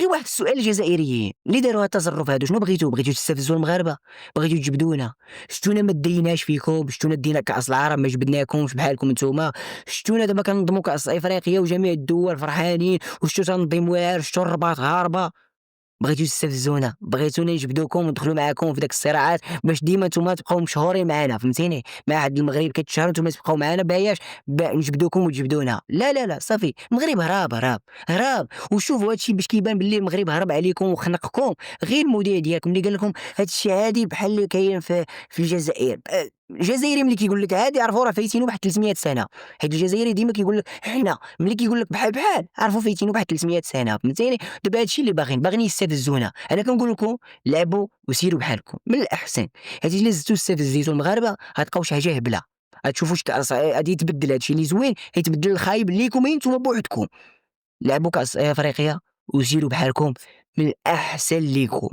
غير واحد السؤال الجزائريين اللي داروا هاد التصرف هادو، شنو بغيتوا تستفزوا المغاربه؟ بغيتوا تجبدونا؟ شتونا ما ديناش فيكم، شتونا دينا كاس العرب ما جبدناكمش بحالكم نتوما، شتونا دابا كننظموا كاس افريقيا وجميع الدول فرحانين، وشتو تنظيم واعر، شتو الرباط هاربه. بغيتو تستفزونا، بغيتونا نجبدوكم وندخلوا معاكم في داك الصراعات باش ديما نتوما تبقاو مشهورين معانا، فهمتيني؟ ما عاد المغرب كيتشهر نتوما تبقاو معانا باياش نجبدوكم وتجبدونا. لا لا لا صافي، المغرب هراب. وشوفوا هادشي باش كيبان باللي المغرب هرب عليكم وخنقكم، غير المذيع ديالكم اللي قال لكم هادشي عادي بحال اللي كاين في الجزائر. الجزائري ملي كيقول لك عادي عرفوا راه فايتينو بواحد 300 سنه، حيت الجزائري ديما كيقول لك حنا، ملي كيقول لك بحال عرفوا فايتينو بواحد 300 سنه، فهمتيني؟ دابا هادشي اللي باغيين يستفزونا. انا كنقول لكم لعبوا وسيروا بحالكم من الاحسن، حيت الا زدتوا استفزيتوا المغاربه غتلقاو شي حاجه هبله، غتشوفوا غادي يتبدل هادشي اللي زوين يتبدل الخايب ليكم انتم بوحدكم. لعبوا كاس افريقيا وسيروا بحالكم من الاحسن ليكم.